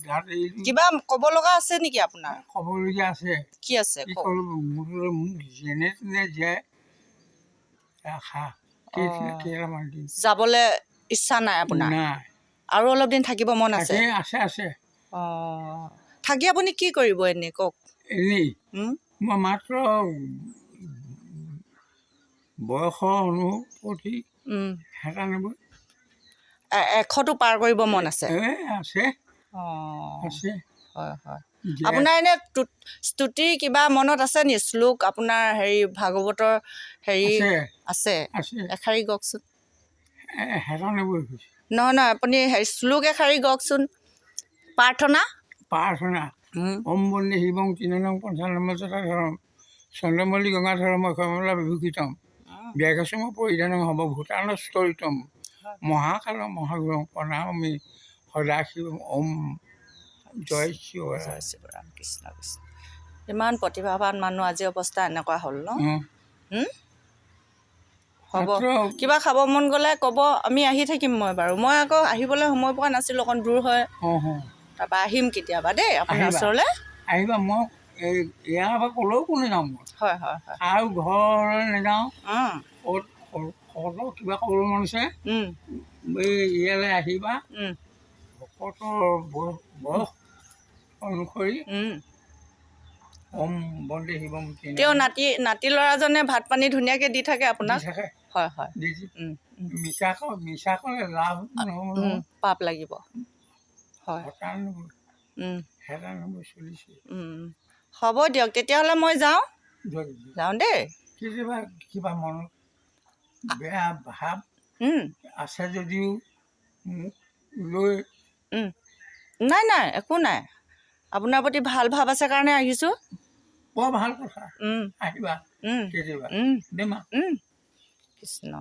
গাত এৰিলোঁ। কিবা ক'ব লগা আছে নেকি আপোনাৰ? ক'বলগীয়া আছে। কি আছে? কি ক'লো মোক যেনে তেনে জীয়াই ৰাখা কেইটামান দিন। যাবলৈ ইচ্ছা নাই আপোনাৰ? নাই। আৰু অলপ দিন থাকিব মন আছে? আছে। অঁ, থাকি আপুনি কি কৰিব এনেই কওক? এনেই মই মাত্ৰ বয়সৰ অনুপতি 100টো পাৰ কৰিব মন আছে? আছে। অঁ, আছে। হয় হয়। আপোনাৰ এনে স্তুতি কিবা মনত আছে নি? শ্লোক আপোনাৰ হেৰি ভাগৱতৰ হেৰি আছে? এশাৰী কওকচোন। নহয় নহয়, আপুনি হেৰি শ্লোক এশাৰী কওকচোন। প্ৰাৰ্থনা ওম বন্দে শিৱং তিননং পঞ্চানম যথাধৰম চন্দ্ৰমল্লী গংগাধৰম অক্ষমলা বিভূষিতম ব্যাঘ্ৰসম পৰিধানং সৰ্বভূতানস্তৰিতম মহাকাল মহাগুৰং প্ৰণামি সদাশিৱ ওম জয় শিৱৰাম কৃষ্ণ কৃষ্ণ। ইমান প্ৰতিভাৱান মানুহ, আজি অৱস্থা এনেকুৱা হ'ল ন? হ'ব, কিবা খাব মন গ'লে ক'ব, আমি আহি থাকিম। মই আকৌ আহিবলৈ সময় পোৱা নাছিলোঁ, অকণ দূৰ হয়। তাৰপৰা আহিম কেতিয়াবা দেই আপোনাৰ ওচৰলৈ। আহিবা। মই ইয়াৰ পৰা ক'লেও কোনো যাওঁ মই। হয় হয় হয়। আৰু ঘৰলৈ নাযাওঁ। কিবা ক'বলৈ মন আছে ইয়ালৈ আহিবা। ভকতৰ বয়স অনুসৰি ওম বন্দে শিৱম। তেওঁ নাতি ল'ৰাজনে ভাত পানী ধুনীয়াকৈ দি থাকে আপোনাক? হয় হয়। মিছা ক'লে লাভ পাপ লাগিব। হয়। চলিছে। হ'ব দিয়ক তেতিয়াহ'লে, মই যাওঁ দেই। কেতিয়াবা কিবা মনত বেয়া ভাৱ আছে যদিও মোক লৈ নাই নাই, একো নাই। আপোনাৰ প্ৰতি ভাল ভাৱ আছে কাৰণে আহিছোঁ। বৰ ভাল কথা। আহিবা কেতিয়াবা। কৃষ্ণ।